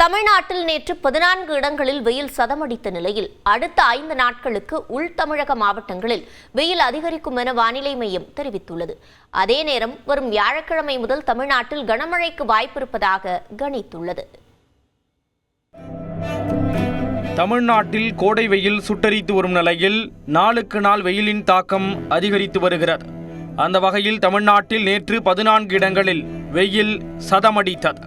தமிழ்நாட்டில் நேற்று 14 இடங்களில் வெயில் சதமடித்த நிலையில் அடுத்த 5 நாட்களுக்கு உள் தமிழக மாவட்டங்களில் வெயில் அதிகரிக்கும் என வானிலை மையம் தெரிவித்துள்ளது. அதே நேரம் வரும் வியாழக்கிழமை முதல் தமிழ்நாட்டில் கனமழைக்கு வாய்ப்பிருப்பதாக கணித்துள்ளது. தமிழ்நாட்டில் கோடை வெயில் சுட்டரித்து வரும் நிலையில் நாளுக்கு நாள் வெயிலின் தாக்கம் அதிகரித்து வருகிறது. அந்த வகையில் தமிழ்நாட்டில் நேற்று 14 இடங்களில் வெயில் சதமடித்தது.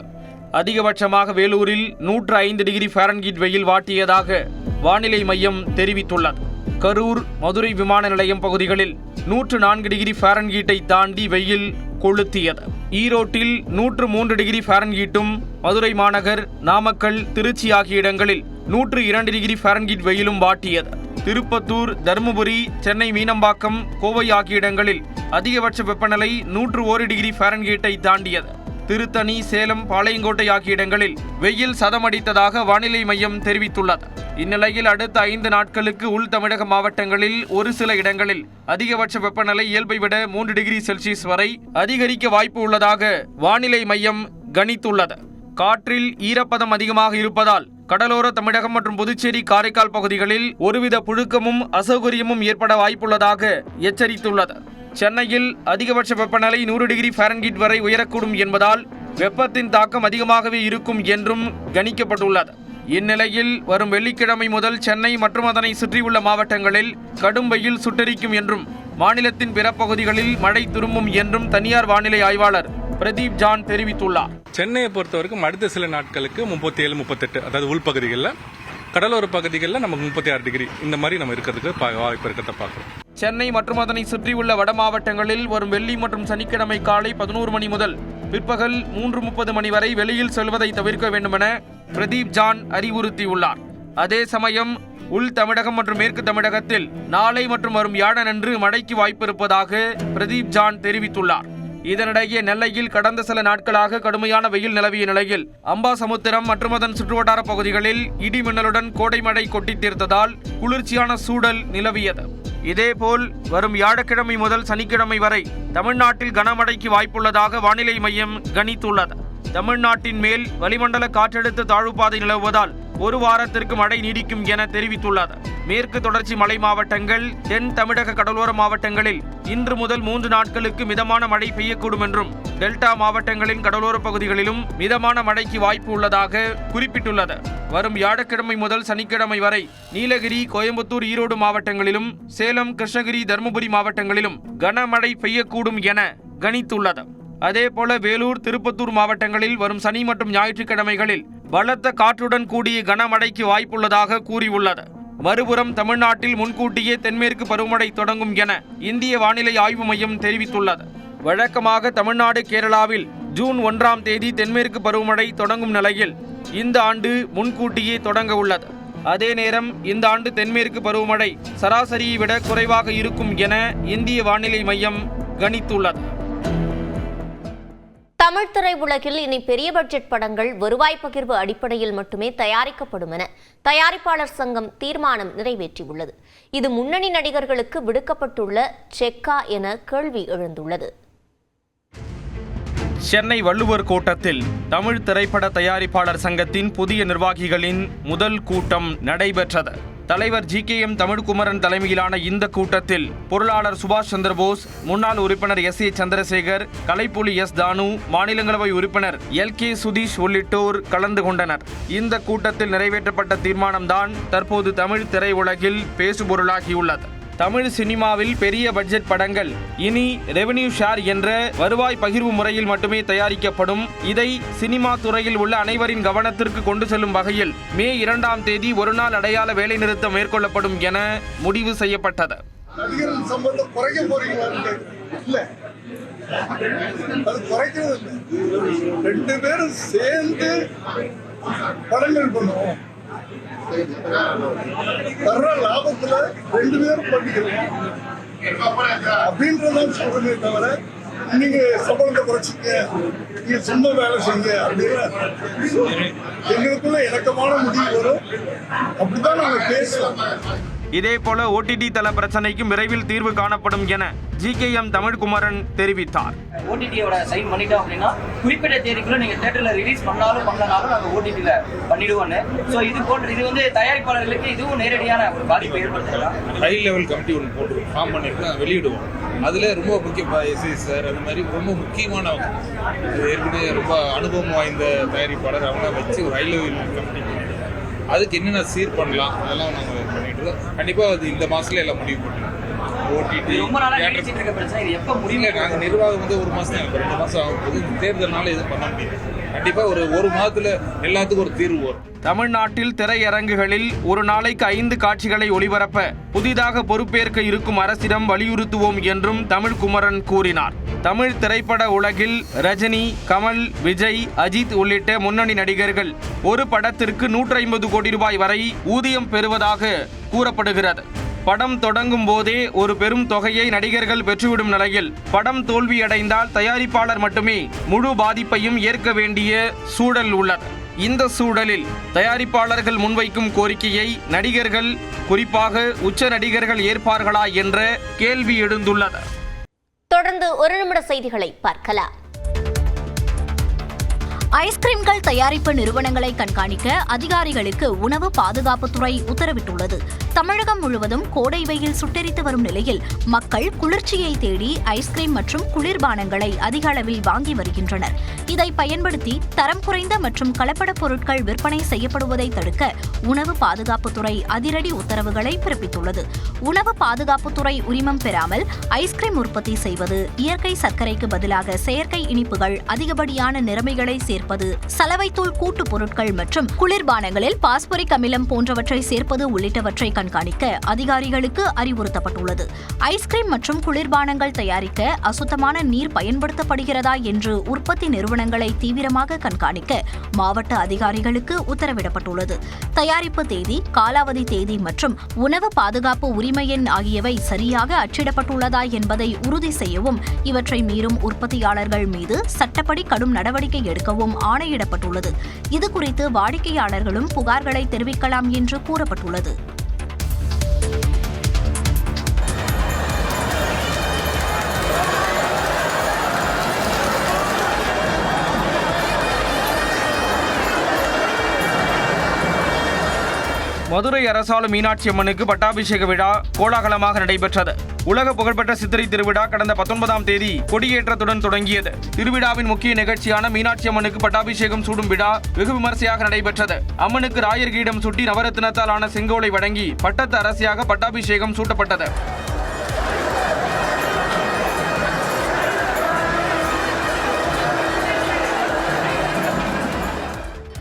அதிகபட்சமாக வேலூரில் 105 டிகிரி ஃபாரன்ஹீட் வெயில் வாட்டியதாக வானிலை மையம் தெரிவித்துள்ளது. கரூர், மதுரை விமான நிலையம் பகுதிகளில் 104 டிகிரி ஃபாரன்ஹீட்டை தாண்டி வெயில் கொளுத்தியது. ஈரோட்டில் 103 டிகிரி ஃபாரன்ஹீட்டும், மதுரை மாநகர், நாமக்கல், திருச்சி ஆகிய இடங்களில் 102 டிகிரி ஃபாரன்ஹீட் வெயிலும் வாட்டியது. திருப்பத்தூர், தருமபுரி, சென்னை மீனம்பாக்கம், கோவை ஆகிய இடங்களில் அதிகபட்ச வெப்பநிலை 101 டிகிரி ஃபாரன்ஹீட்டை தாண்டியது. திருத்தணி, சேலம், பாளையங்கோட்டை ஆகிய இடங்களில் வெயில் சதமடித்ததாக வானிலை மையம் தெரிவித்துள்ளது. இந்நிலையில் அடுத்த 5 நாட்களுக்கு உள் தமிழக மாவட்டங்களில் ஒரு சில இடங்களில் அதிகபட்ச வெப்பநிலை இயல்பை விட 3 டிகிரி செல்சியஸ் வரை அதிகரிக்க வாய்ப்பு உள்ளதாக வானிலை மையம் கணித்துள்ளது. காற்றில் ஈரப்பதம் அதிகமாக இருப்பதால் கடலோர தமிழகம் மற்றும் புதுச்சேரி, காரைக்கால் பகுதிகளில் ஒருவித புழுக்கமும் அசௌகரியமும் ஏற்பட வாய்ப்புள்ளதாக எச்சரித்துள்ளது. சென்னையில் அதிகபட்ச வெப்பநிலை 100 டிகிரி ஃபாரன்ஹீட் வரை உயரக்கூடும் என்பதால் வெப்பத்தின் தாக்கம் அதிகமாகவே இருக்கும் என்றும் கணிக்கப்பட்டுள்ளது. இந்நிலையில் வரும் வெள்ளிக்கிழமை முதல் சென்னை மற்றும் அதனை சுற்றியுள்ள மாவட்டங்களில் கடும் வெயில் சுட்டரிக்கும் என்றும் மாநிலத்தின் பிற பகுதிகளில் மழை திரும்பும் என்றும் தனியார் வானிலை ஆய்வாளர் பிரதீப் ஜான் தெரிவித்துள்ளார். சென்னையை பொறுத்தவரைக்கும் அடுத்த சில நாட்களுக்கு 37, 38, அதாவது உள்பகுதிகளில், கடலோர பகுதிகளில் நமக்கு 36 டிகிரி இந்த மாதிரி நம்ம இருக்கிறதுக்கு வாய்ப்பு இருக்கிறத பார்க்குறோம். சென்னை மற்றும் அதனை சுற்றியுள்ள வட மாவட்டங்களில் வரும் வெள்ளி மற்றும் சனிக்கிழமை காலை 11 மணி முதல் பிற்பகல் 3:30 மணி வரை வெளியில் செல்வதை தவிர்க்க வேண்டுமென பிரதீப் ஜான் அறிவுறுத்தியுள்ளார். அதே சமயம் உள் தமிழகம் மற்றும் மேற்கு தமிழகத்தில் நாளை மற்றும் வரும் வியாழனன்று மழைக்கு வாய்ப்பு இருப்பதாக பிரதீப் ஜான் தெரிவித்துள்ளார். இதனிடையே நெல்லையில் கடந்த சில நாட்களாக கடுமையான வெயில் நிலவிய நிலையில் அம்பாசமுத்திரம் மற்றும் அதன் சுற்றுவட்டார பகுதிகளில் இடி மின்னலுடன் கோடை மழை கொட்டி தீர்த்ததால் குளிர்ச்சியான சூழல் நிலவியது. இதேபோல் வரும் வியாழக்கிழமை முதல் சனிக்கிழமை வரை தமிழ்நாட்டில் கனமழைக்கு வாய்ப்புள்ளதாக வானிலை மையம் கணித்துள்ளது. தமிழ்நாட்டின் மேல் வளிமண்டல காற்றழுத்த தாழ்வுப்பாதை நிலவுவதால் ஒரு வாரத்திற்கு மழை நீடிக்கும் என தெரிவித்துள்ளது. மேற்கு தொடர்ச்சி மலை மாவட்டங்கள், தென் தமிழக கடலோர மாவட்டங்களில் இன்று முதல் 3 நாட்களுக்கு மிதமான மழை பெய்யக்கூடும் என்றும் டெல்டா மாவட்டங்களின் கடலோர பகுதிகளிலும் மிதமான மழைக்கு வாய்ப்பு உள்ளதாக குறிப்பிட்டுள்ளது. வரும் வியாழக்கிழமை முதல் சனிக்கிழமை வரை நீலகிரி, கோயம்புத்தூர், ஈரோடு மாவட்டங்களிலும் சேலம், கிருஷ்ணகிரி, தருமபுரி மாவட்டங்களிலும் கனமழை பெய்யக்கூடும் என கணித்துள்ளது. அதேபோல வேலூர், திருப்பத்தூர் மாவட்டங்களில் வரும் சனி மற்றும் ஞாயிற்றுக்கிழமைகளில் பலத்த காற்றுடன் கூடிய கனமழைக்கு வாய்ப்புள்ளதாக கூறியுள்ளது. மறுபுறம் தமிழ்நாட்டில் முன்கூட்டியே தென்மேற்கு பருவமழை தொடங்கும் என இந்திய வானிலை ஆய்வு மையம் தெரிவித்துள்ளது. வழக்கமாக தமிழ்நாடு, கேரளாவில் ஜூன் 1ஆம் தேதி தென்மேற்கு பருவமழை தொடங்கும் நிலையில் இந்த ஆண்டு முன்கூட்டியே தொடங்க உள்ளது. அதே நேரம் இந்த ஆண்டு தென்மேற்கு பருவமழை சராசரியை விட குறைவாக இருக்கும் என இந்திய வானிலை மையம் கணித்துள்ளது. தமிழ் திரையுலகில் இனி பெரிய பட்ஜெட் படங்கள் வருவாய் பகிர்வு அடிப்படையில் மட்டுமே தயாரிக்கப்படும் என தயாரிப்பாளர் சங்கம் தீர்மானம் நிறைவேற்றியுள்ளது. இது முன்னணி நடிகர்களுக்கு விடுக்கப்பட்டுள்ள செக்கா என கேள்வி எழுந்துள்ளது. சென்னை வள்ளுவர் கோட்டத்தில் தமிழ் திரைப்பட தயாரிப்பாளர் சங்கத்தின் புதிய நிர்வாகிகளின் முதல் கூட்டம் நடைபெற்றது. தலைவர் GKM தமிழ்குமரன் தலைமையிலான இந்த கூட்டத்தில் பொருளாளர் சுபாஷ் சந்திரபோஸ், முன்னாள் உறுப்பினர் SA சந்திரசேகர், கலைப்புலி S தானு, மாநிலங்களவை உறுப்பினர் LK சுதீஷ் உள்ளிட்டோர் கலந்து கொண்டனர். இந்த கூட்டத்தில் நிறைவேற்றப்பட்ட தீர்மானம்தான் தற்போது தமிழ் திரையுலகில் பேசுபொருளாகியுள்ளது. தமிழ் சினிமாவில் பெரிய பட்ஜெட் படங்கள் இனி ரெவென்யூ ஷேர் என்ற வருவாய் பகிர்வு முறையில் மட்டுமே தயாரிக்கப்படும். இதை சினிமா துறையில் உள்ள அனைவரின் கவனத்திற்கு கொண்டு செல்லும் வகையில் மே 2ஆம் தேதி ஒரு நாள் அடையாள வேலைநிறுத்தம் மேற்கொள்ளப்படும் என முடிவு செய்யப்பட்டது. லாபத்துல 2 பேரும் பண்ணிக்கிறோம் அப்படின்றதான் சொல்றதே தவிர நீங்க சம்பளத்தை குறைச்சிக்க, நீங்க சும்மா வேலை செய்யுங்க அப்படின்னா எங்களுக்குள்ள இணக்கமான முடிவு வரும். அப்படித்தான் நாங்க பேசுவோம். இதேபோல OTT தள பிரச்சனைக்கும் விரைவில் தீர்வு காணப்படும் என GKM தமிழ்குமரன் தெரிவித்தார். OTT-யோட சைன் பண்ணிட்டோம் அப்படின்னா குறிப்பிட்ட தேதிக்குள்ள நீங்க தியேட்டர்ல ரிலீஸ் பண்ணாலும் பண்ணனாலும் நாங்க OTT-ல பண்ணிடுவோம். ஸோ இது வந்து தயாரிப்பாளர்களுக்கு இதுவும் நேரடியான ஒரு பாதிப்பை ஏற்படுத்தலாம். ஹை லெவல் கமிட்டி ஒன்று போட்டு ஃபார்ம் பண்ணிட்டு நாங்கள் வெளியிடுவோம். அதில் ரொம்ப முக்கிய எஸ்ஐ சார் அந்த மாதிரி ரொம்ப முக்கியமானவங்க, ஏற்கனவே ரொம்ப அனுபவம் வாய்ந்த தயாரிப்பாளர் அவங்க வச்சு ஒரு ஹை லெவல் கமிட்டி பண்ணிட்டு அதுக்கு என்னென்ன சீர் பண்ணலாம் அதெல்லாம் நாங்கள் பண்ணிட்டு இருக்கோம். கண்டிப்பாக அது இந்த மாதத்துல எல்லாம் முடிவு பண்ணிடுவோம். OTT நாங்கள் நிர்வாகம் வந்து 1 மாதம் 2 மாதம் ஆகும் போது இந்த தேர்தல்னால எதுவும் பண்ண முடியாது. கண்டிப்பாக ஒரு மாதத்துல எல்லாத்துக்கும் ஒரு தீர்வு வரும். தமிழ்நாட்டில் திரையரங்குகளில் ஒரு நாளைக்கு 5 காட்சிகளை ஒளிபரப்ப புதிதாக பொறுப்பேற்க இருக்கும் அரசிடம் வலியுறுத்துவோம் என்றும் தமிழ்குமரன் கூறினார். தமிழ் திரைப்பட உலகில் ரஜினி, கமல், விஜய், அஜித் உள்ளிட்ட முன்னணி நடிகர்கள் ஒரு படத்திற்கு 150 கோடி ரூபாய் வரை ஊதியம் பெறுவதாக கூறப்படுகிறது. படம் தொடங்கும் போதே ஒரு பெரும் தொகையை நடிகர்கள் பெற்றுவிடும் நிலையில் படம் தோல்வியடைந்தால் தயாரிப்பாளர் மட்டுமே முழு பாதிப்பையும் ஏற்க வேண்டிய சூழல் உள்ளது. இந்த சூழலில் தயாரிப்பாளர்கள் முன்வைக்கும் கோரிக்கையை நடிகர்கள், குறிப்பாக உச்ச நடிகர்கள் ஏற்பார்களா என்ற கேள்வி எழுந்துள்ளது. தொடர்ந்து 1 நிமிட செய்திகளை பார்க்கலாம். ஐஸ்கிரீம்கள் தயாரிப்பு நிறுவனங்களை கண்காணிக்க அதிகாரிகளுக்கு உணவு பாதுகாப்புத்துறை உத்தரவிட்டுள்ளது. தமிழகம் முழுவதும் கோடை வெயில் சுட்டெரித்து வரும் நிலையில் மக்கள் குளிர்ச்சியை தேடி ஐஸ்கிரீம் மற்றும் குளிர்பானங்களை அதிக அளவில் வாங்கி வருகின்றனர். இதை பயன்படுத்தி தரம் குறைந்த மற்றும் கலப்பட பொருட்கள் விற்பனை செய்யப்படுவதை தடுக்க உணவு பாதுகாப்புத்துறை அதிரடி உத்தரவுகளை பிறப்பித்துள்ளது. உணவு பாதுகாப்புத்துறை உரிமம் பெறாமல் ஐஸ்கிரீம் உற்பத்தி செய்வது, இயற்கை சர்க்கரைக்கு பதிலாக செயற்கை இனிப்புகள், அதிகப்படியான நிறமைகளை சேர்ப்பது, சலவைத்தூள் கூட்டு பொருட்கள் மற்றும் குளிர்பானங்களில் பாஸ்பரிக் அமிலம் போன்றவற்றை சேர்ப்பது உள்ளிட்டவற்றை கண்காணிக்க அதிகாரிகளுக்கு அறிவுறுத்தப்பட்டுள்ளது. ஐஸ்கிரீம் மற்றும் குளிர்பானங்கள் தயாரிக்க அசுத்தமான நீர் பயன்படுத்தப்படுகிறதா என்று உற்பத்தி நிறுவனங்களை தீவிரமாக கண்காணிக்க மாவட்ட அதிகாரிகளுக்கு உத்தரவிடப்பட்டுள்ளது. தயாரிப்பு தேதி, காலாவதி தேதி மற்றும் உணவு பாதுகாப்பு உரிமை எண் ஆகியவை சரியாக அச்சிடப்பட்டுள்ளதா என்பதை உறுதி செய்யவும், இவற்றை மீறும் உற்பத்தியாளர்கள் மீது சட்டப்படி கடும் நடவடிக்கை எடுக்கவும் ஆணையிடப்பட்டுள்ளது. இதுகுறித்து வாடிக்கையாளர்களும் புகார்களை தெரிவிக்கலாம் என்று கூறப்பட்டுள்ளது. மதுரை அரசாளும் மீனாட்சி அம்மனுக்கு பட்டாபிஷேக விழா கோலாகலமாக நடைபெற்றது. உலக புகழ்பெற்ற சித்திரை திருவிழா கடந்த 19ஆம் தேதி கொடியேற்றத்துடன் தொடங்கியது. திருவிழாவின் முக்கிய நிகழ்ச்சியான மீனாட்சி அம்மனுக்கு பட்டாபிஷேகம் சூடும் விழா வெகு விமர்சையாக நடைபெற்றது. அம்மனுக்கு ராயர் கீடம் சுட்டி நவரத்தினத்தால் ஆன செங்கோலை வழங்கி பட்டத்து அரசியாக பட்டாபிஷேகம் சூட்டப்பட்டது.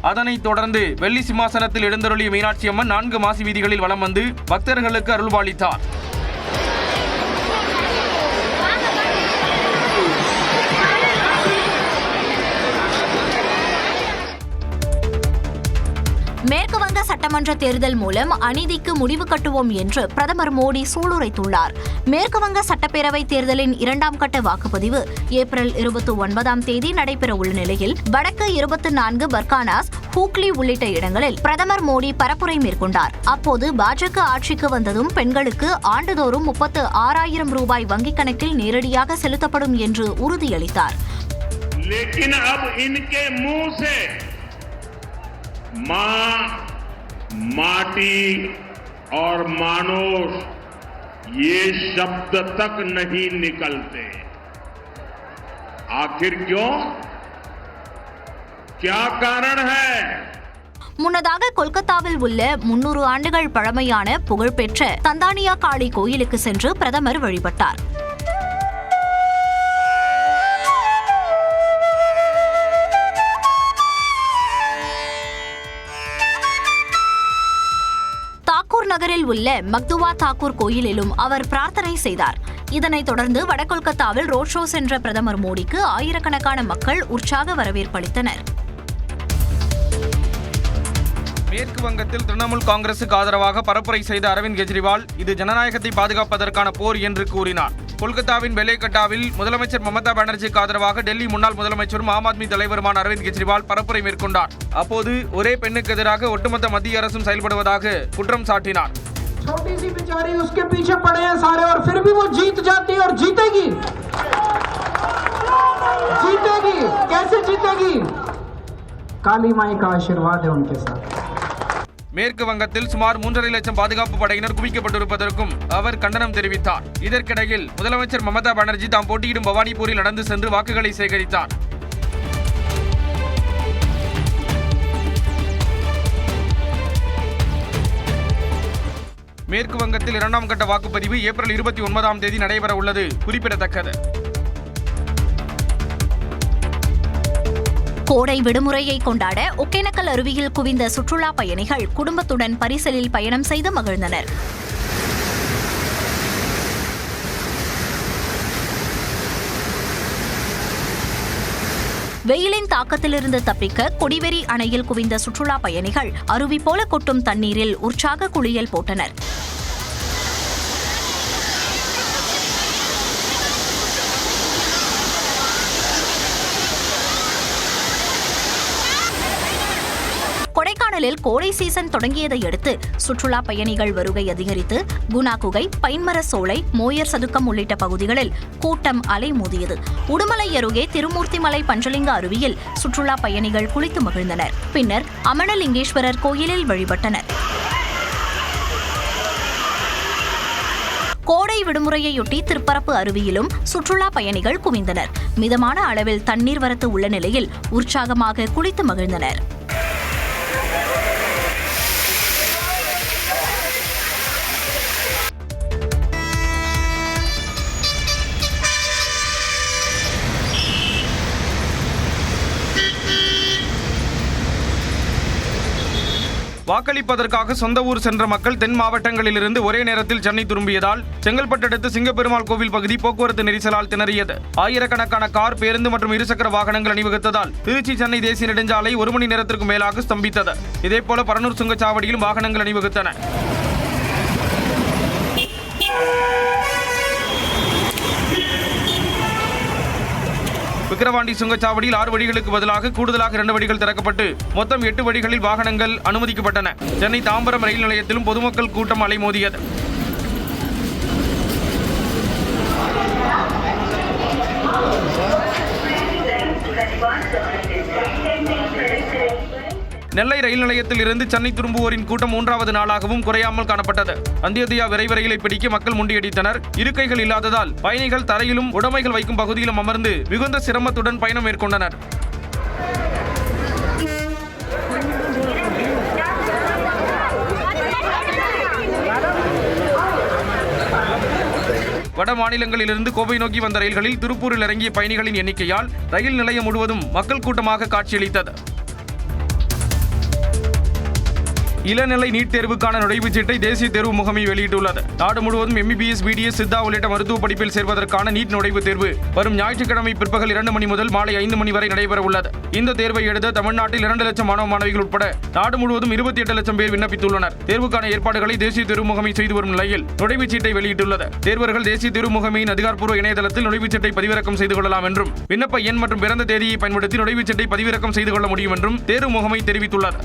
அதனைத் தொடர்ந்து வெள்ளி சிம்மாசனத்தில் எழுந்தருளிய மீனாட்சி அம்மன் 4 மாசி வீதிகளில் வலம் வந்து பக்தர்களுக்கு அருள்பாலித்தார். மேற்கு வங்க சட்டமன்ற தேர்தல் மூலம் அநீதிக்கு முடிவு கட்டுவோம் என்று பிரதமர் மோடி சூளுரைத்துள்ளார். மேற்கு வங்க சட்டப்பேரவை தேர்தலின் 2ஆம் கட்ட வாக்குப்பதிவு ஏப்ரல் 29ஆம் தேதி நடைபெறவுள்ள நிலையில் வடக்கு 24 பர்கானாஸ், ஹூக்ளி உள்ளிட்ட இடங்களில் பிரதமர் மோடி பரப்புரை மேற்கொண்டார். அப்போது பாஜக ஆட்சிக்கு வந்ததும் பெண்களுக்கு ஆண்டுதோறும் 36,000 ரூபாய் வங்கிக் கணக்கில் நேரடியாக செலுத்தப்படும் என்று உறுதியளித்தார். मां, माटी और मानुष ये शब्द तक नहीं निकलते। आखिर क्यों? क्या कारण है? முன்னதாக கொல்கத்தாவில் உள்ள 300 ஆண்டுகள் பழமையான புகழ்பெற்ற தந்தானியா காளி கோயிலுக்கு சென்று பிரதமர் வழிபட்டார். தாக்கூர் நகரில் உள்ள மக்துவா தாக்கூர் கோயிலிலும் அவர் பிரார்த்தனை செய்தார். இதனைத் தொடர்ந்து வடகொல்கத்தாவில் ரோட் ஷோ சென்ற பிரதமர் மோடிக்கு ஆயிரக்கணக்கான மக்கள் உற்சாக வரவேற்பளித்தனர். மேற்கு வங்கத்தில் திரிணாமுல் காங்கிரசுக்கு ஆதரவாக பரப்புரை செய்த அரவிந்த் கெஜ்ரிவால் இது ஜனநாயகத்தை பாதுகாப்பதற்கான போர் என்று கூறினார். கொல்கத்தாவின் பெலேகட்டாவில் முதலமைச்சர் மமதா பானர்ஜிக்கு ஆதரவாக டெல்லி முன்னாள் முதலமைச்சரும் ஆம் ஆத்மி தலைவருமான அரவிந்த் கெஜ்ரிவால் பரப்புரை மேற்கொண்டார். அப்போது ஒரே பெண்ணுக்கு எதிராக ஒட்டுமொத்த மத்திய அரசும் செயல்படுவதாக குற்றம் சாட்டினார். छोटी सी बेचारी उसके पीछे पड़े हैं सारे और फिर भी वो जीत जाती है और जीतेगी। जीतेगी कैसे जीतेगी? काली माई का आशीर्वाद है उनके साथ। மேற்கு வங்கத்தில் சுமார் 3.5 லட்சம் பாதுகாப்பு படையினர் குவிக்கப்பட்டிருப்பதற்கும் அவர் கண்டனம் தெரிவித்தார். இதற்கிடையில் முதலமைச்சர் மமதா பானர்ஜி தாம் போட்டியிடும் பவானிபூரில் நடந்து சென்று வாக்குகளை சேகரித்தார். மேற்கு வங்கத்தில் 2ஆம் கட்ட வாக்குப்பதிவு ஏப்ரல் 29ஆம் தேதி நடைபெற உள்ளது குறிப்பிடத்தக்கது. கோடை விடுமுறையை கொண்டாட ஒகேனக்கல் அருவியில் குவிந்த சுற்றுலா பயணிகள் குடும்பத்துடன் பரிசலில் பயணம் செய்து மகிழ்ந்தனர். வெயிலின் தாக்கத்திலிருந்து தப்பிக்க கொடிவேரி அணையில் குவிந்த சுற்றுலா பயணிகள் அருவி போல கொட்டும் தண்ணீரில் உற்சாக குளியல் போட்டனர். கொடைக்கானலில் கோடை சீசன் தொடங்கியதை அடுத்து சுற்றுலா பயணிகள் வருகை அதிகரித்து குணா குகை, பைன்மர சோலை, மோயர் சதுக்கம் உள்ளிட்ட பகுதிகளில் கூட்டம் அலைமோதியது. உடுமலை அருகே திருமூர்த்திமலை பஞ்சலிங்க அருவியில் சுற்றுலா பயணிகள் குளித்து மகிழ்ந்தனர். பின்னர் அமனலிங்கேஸ்வரர் கோயிலில் வழிபட்டனர். கோடை விடுமுறையொட்டி திருப்பரப்பு அருவியிலும் சுற்றுலா பயணிகள் குவிந்தனர். மிதமான அளவில் தண்ணீர் வரத்து உள்ள நிலையில் உற்சாகமாக குளித்து மகிழ்ந்தனர். வாக்களிப்பதற்காக சொந்த ஊர் சென்ற மக்கள் தென் மாவட்டங்களிலிருந்து ஒரே நேரத்தில் சென்னை திரும்பியதால் செங்கல்பட்டு அடுத்த சிங்கப்பெருமாள் கோவில் பகுதி போக்குவரத்து நெரிசலால் திணறியது. ஆயிரக்கணக்கான கார், பேருந்து மற்றும் இருசக்கர வாகனங்கள் அணிவகுத்ததால் திருச்சி சென்னை தேசிய நெடுஞ்சாலை 1 மணி நேரத்திற்கு மேலாக ஸ்தம்பித்தது. இதேபோல பரனூர் சுங்கச்சாவடியிலும் வாகனங்கள் அணிவகுத்தன. விக்கிரவாண்டி சுங்கச்சாவடியில் 6 வழிகளுக்கு பதிலாக கூடுதலாக 2 வழிகள் திறக்கப்பட்டு மொத்தம் 8 வழிகளில் வாகனங்கள் அனுமதிக்கப்பட்டன. சென்னை தாம்பரம் ரயில் நிலையத்திலும் பொதுமக்கள் கூட்டம் அலைமோதியது. நெல்லை ரயில் நிலையத்தில் இருந்து சென்னை திரும்புவோரின் கூட்டம் 3வது நாளாகவும் குறையாமல் காணப்பட்டது. அந்தியோதயா விரைவு ரயிலை பிடிக்க மக்கள் முண்டியடித்தனர். இருக்கைகள் இல்லாததால் பயணிகள் தரையிலும் உடைமைகள் வைக்கும் பகுதியிலும் அமர்ந்து மிகுந்த சிரமத்துடன் பயணம் மேற்கொண்டனர். வட மாநிலங்களிலிருந்து கோவை நோக்கி வந்த ரயில்களில் திருப்பூரில் இறங்கிய பயணிகளின் எண்ணிக்கையால் ரயில் நிலையம் முழுவதும் மக்கள் கூட்டமாக காட்சியளித்தது. இளநிலை நீட் தேர்வுக்கான நுழைவுச் சீட்டை தேசிய தேர்வு முகமை வெளியிட்டுள்ளது. நாடு முழுவதும் MBBS, BDS, சித்தா உள்ளிட்ட மருத்துவ படிப்பில் சேர்வதற்கான நீட் நுழைவுத் தேர்வு வரும் ஞாயிற்றுக்கிழமை பிற்பகல் 2 மணி முதல் மாலை 5 மணி வரை நடைபெற உள்ளது. இந்த தேர்வை எழுத தமிழ்நாட்டில் 2 லட்சம் மாணவ மாணவிகள் உட்பட நாடு முழுவதும் 28 லட்சம் பேர் விண்ணப்பித்துள்ளனர். தேர்வுக்கான ஏற்பாடுகளை தேசிய தேர்வு முகமை செய்து வரும் நிலையில் நுழைவுச் சீட்டை வெளியிட்டுள்ளது. தேர்வர்கள் தேசிய தேர்வு முகமையின் அதிகாரப்பூர்வ இணையதளத்தில் நுழைவுச் சீட்டை பதிவிறக்கம் செய்து கொள்ளலாம் என்றும் விண்ணப்ப எண் மற்றும் பிறந்த தேதியை பயன்படுத்தி நுழைவுச் சீட்டை பதிவிறக்கம் செய்து கொள்ள முடியும் என்றும் தேர்வு முகமை தெரிவித்துள்ளது.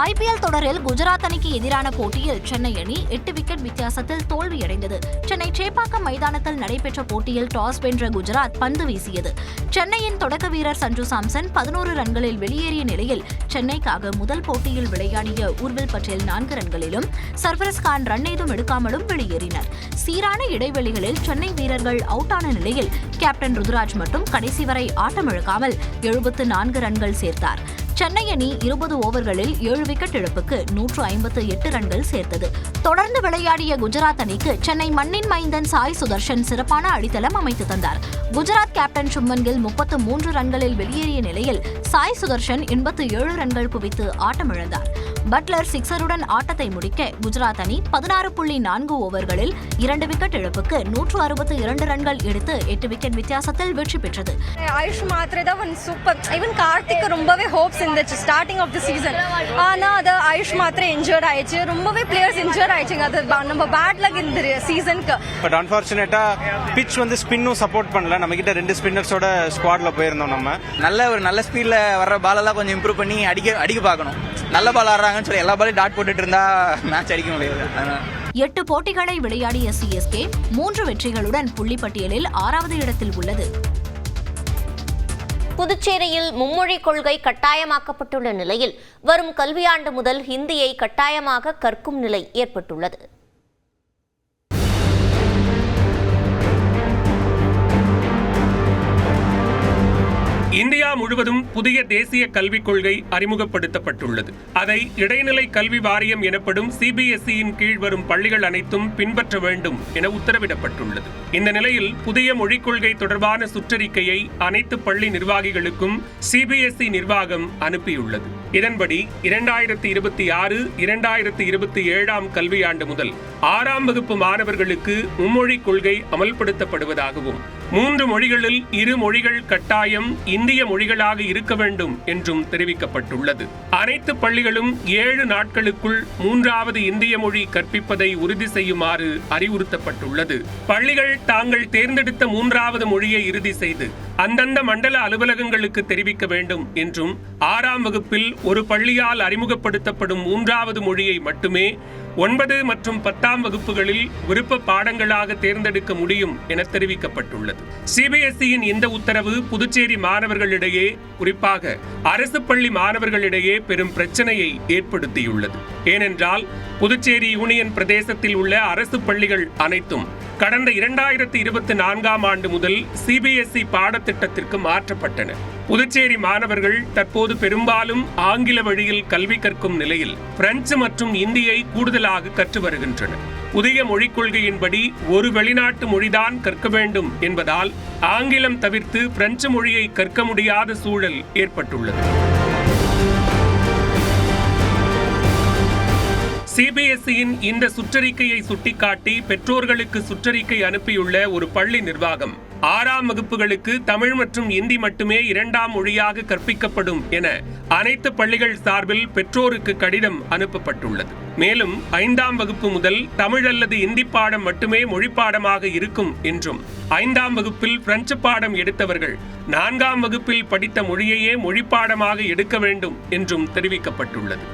IPL தொடரில் குஜராத் அணிக்கு எதிரான போட்டியில் சென்னை அணி 8 விக்கெட் வித்தியாசத்தில் தோல்வியடைந்தது. சென்னை சேப்பாக்கம் மைதானத்தில் நடைபெற்ற போட்டியில் டாஸ் வென்ற குஜராத் பந்து வீசியது. சென்னையின் தொடக்க வீரர் சஞ்சு சாம்சன் 11 ரன்களில் வெளியேறிய நிலையில் சென்னைக்காக முதல் போட்டியில் விளையாடிய ஊர்வில் பட்டேல் 4 ரன்களிலும் சர்ஃபரஸ் கான் ரன் ஏதும் எடுக்காமலும் வெளியேறினர். சீரான இடைவெளிகளில் சென்னை வீரர்கள் அவுட் ஆன நிலையில் கேப்டன் ருதுராஜ் மட்டும் கடைசி வரை ஆட்டமிழக்காமல் 74 ரன்கள் சேர்த்தார். சென்னை அணி 20 ஓவர்களில் 7 விக்கெட் இழப்புக்கு 158 ரன்கள் சேர்த்தது. தொடர்ந்து விளையாடிய குஜராத் அணிக்கு சென்னை மண்ணின் மைந்தன் சாய் சுதர்ஷன் சிறப்பான அடித்தளம் அமைத்து தந்தார். குஜராத் கேப்டன் சுப்மன் கில் 33 ரன்களில் வெளியேறிய நிலையில் சாய் சுதர்ஷன் 87 ரன்கள் குவித்து ஆட்டமிழந்தார். பட்லர் சிக்ஸருடன் ஆட்டத்தை முடிக்க குஜராத் அணி 16.4 ஓவர்களில் 2 விக்கெட் இழப்புக்கு 162 ரன்கள் எடுத்து 8 விக்கெட் வித்தியாசத்தில் வெற்றி பெற்றது. ஆயுஷ் மாத்திரே தான் சூப்பர். ஈவன் கார்த்திக் ரொம்பவே ஹோப்ஸ் இந்த ஸ்டார்டிங் ஆஃப் தி சீசன். ஆனா அது ஆயுஷ் மாத்திரம் இன்ஜர்ட் ஆயிடுச்சு, ரொம்பவே பிளேயர்ஸ் இன்ஜர்ட் ஆயிடுச்சுங்க. அது நம்ம பேட் லக் இந்த சீசனுக்கு. பட் அன்பார்ச்சுனேட்டா பிட்ச் வந்து ஸ்பின்னும் சப்போர்ட் பண்ணல. நம்ம கிட்ட 2 ஸ்பின்னர்ஸோட ஸ்குவாட்ல போயிருந்தோம். நம்ம நல்ல ஸ்பீட்ல வர்ற பாலெல்லாம் கொஞ்சம் இம்ப்ரூவ் பண்ணி அடிக்க பார்க்கணும். நல்ல பால் ஆடுறாங்கன்னு சொல்லி எல்லா பாலையும் டாட் போட்டுட்டு இருந்தா மேட்ச் அடிக்க முடியாது. 8 போட்டிகளை விளையாடிய சிஎஸ்கே 3 வெற்றிகளுடன் புள்ளிப்பட்டியலில் 6வது இடத்தில் உள்ளது. புதுச்சேரியில் மும்மொழி கொள்கை கட்டாயமாக்கப்பட்டுள்ள நிலையில் வரும் கல்வியாண்டு முதல் ஹிந்தியை கட்டாயமாக கற்கும் நிலை ஏற்பட்டுள்ளது. இந்தியா முழுவதும் புதிய தேசிய கல்விக் கொள்கை அறிமுகப்படுத்தப்பட்டுள்ளது. அதை இடைநிலை கல்வி வாரியம் எனப்படும் சிபிஎஸ்இயின் கீழ் வரும் பள்ளிகள் அனைத்தும் பின்பற்ற வேண்டும் என உத்தரவிடப்பட்டுள்ளது. இந்த நிலையில் புதிய மொழிக் கொள்கை தொடர்பான சுற்றறிக்கையை அனைத்து பள்ளி நிர்வாகிகளுக்கும் சிபிஎஸ்இ நிர்வாகம் அனுப்பியுள்ளது. இதன்படி 2026-2027 கல்வியாண்டு முதல் 6ஆம் வகுப்பு மாணவர்களுக்கு மும்மொழிக் கொள்கை அமல்படுத்தப்படுவதாகவும் 3 மொழிகளில் 2 மொழிகள் கட்டாயம் இந்திய மொழிகளாக இருக்க வேண்டும் என்றும் தெரிவிக்கப்பட்டுள்ளது. அனைத்து பள்ளிகளும் 7 நாட்களுக்குள் 3வது இந்திய மொழி கற்பிப்பதை உறுதி செய்யுமாறு அறிவுறுத்தப்பட்டுள்ளது. பள்ளிகள் தாங்கள் தேர்ந்தெடுத்த 3வது மொழியை இறுதி செய்து அந்தந்த மண்டல அலுவலகங்களுக்கு தெரிவிக்க வேண்டும் என்றும் 6ஆம் வகுப்பில் ஒரு பள்ளியால் அறிமுகப்படுத்தப்படும் 3வது மொழியை மட்டுமே 9 மற்றும் 10ஆம் வகுப்புகளில் விருப்ப பாடங்களாக தேர்ந்தெடுக்க முடியும் என தெரிவிக்கப்பட்டுள்ளது. சிபிஎஸ்இயின் இந்த உத்தரவு புதுச்சேரி மாணவர்களிடையே, குறிப்பாக அரசு பள்ளி மாணவர்களிடையே பெரும் பிரச்சனையை ஏற்படுத்தியுள்ளது. ஏனென்றால் புதுச்சேரி யூனியன் பிரதேசத்தில் உள்ள அரசு பள்ளிகள் அனைத்தும் கடந்த 2024ஆம் ஆண்டு முதல் சிபிஎஸ்இ பாடத்திட்டத்திற்கு மாற்றப்பட்டன. புதுச்சேரி மாணவர்கள் தற்போது பெரும்பாலும் ஆங்கில வழியில் கல்வி கற்கும் நிலையில் பிரெஞ்சு மற்றும் இந்தியை கூடுதலாக கற்று வருகின்றனர். புதிய மொழிக் கொள்கையின்படி ஒரு வெளிநாட்டு மொழிதான் கற்க வேண்டும் என்பதால் ஆங்கிலம் தவிர்த்து பிரெஞ்சு மொழியை கற்க முடியாத சூழல் ஏற்பட்டுள்ளது. சிபிஎஸ்இயின் இந்த சுற்றறிக்கையை சுட்டிக்காட்டி பெற்றோர்களுக்கு சுற்றறிக்கை அனுப்பியுள்ள ஒரு பள்ளி நிர்வாகம் 6ஆம் வகுப்புகளுக்கு தமிழ் மற்றும் இந்தி மட்டுமே 2ஆம் மொழியாக கற்பிக்கப்படும் என அனைத்து பள்ளிகள் சார்பில் பெற்றோருக்கு கடிதம் அனுப்பப்பட்டுள்ளது. மேலும் 5ஆம் வகுப்பு முதல் தமிழ் அல்லது இந்தி பாடம் மட்டுமே மொழி பாடமாக இருக்கும் என்றும் 5ஆம் வகுப்பில் பிரெஞ்சு பாடம் எடுத்தவர்கள் 4ஆம் வகுப்பில் படித்த மொழியையே மொழி பாடமாக எடுக்க வேண்டும் என்றும் தெரிவிக்கப்பட்டுள்ளது.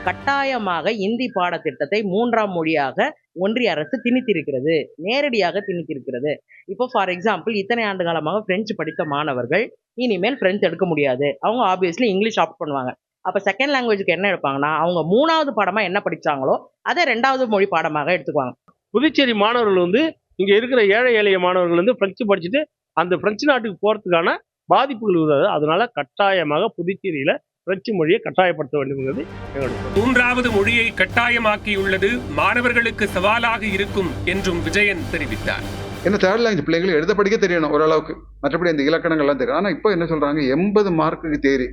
கட்டாயமாக இந்தி பாடத்திட்டத்தை 3ஆம் மொழியாக ஒன்றிய அரசு திணித்திருக்கிறது, நேரடியாக திணித்திருக்கிறது. இப்போ ஃபார் எக்ஸாம்பிள் இத்தனை ஆண்டு காலமாக பிரெஞ்சு படித்த மாணவர்கள் இனிமேல் பிரெஞ்சு எடுக்க முடியாது. அவங்க ஆப்வியஸ்லி இங்கிலீஷ் ஆப்ட் பண்ணுவாங்க. அப்போ செகண்ட் லாங்குவேஜுக்கு என்ன எடுப்பாங்கன்னா அவங்க 3வது பாடமாக என்ன படித்தாங்களோ அதை 2வது மொழி பாடமாக எடுத்துக்குவாங்க. புதுச்சேரி மாணவர்கள் வந்து இங்கே இருக்கிற ஏழை எளிய மாணவர்கள் வந்து பிரெஞ்சு படிச்சுட்டு அந்த பிரெஞ்சு நாட்டுக்கு போகிறதுக்கான பாதிப்புகள் உள்ளது. அதனால கட்டாயமாக புதுச்சேரியில் பிரெஞ்சு மொழியை கட்டாயப்படுத்த வேண்டும் என்பது எங்களுடைய 3வது மொழியை கட்டாயமாக்கியுள்ளது மாணவர்களுக்கு சவாலாக இருக்கும் என்றும் விஜயன் தெரிவித்தார். என்ன தேர்ட் லாங்குவேஜ் பிள்ளைங்களுக்கு எழுத படிக்க தெரியணும் ஓரளவுக்கு, மற்றபடி இந்த இலக்கணங்கள்லாம் தெரியும். ஆனால் இப்போ என்ன சொல்கிறாங்க 80 மார்க்குக்கு தேரி,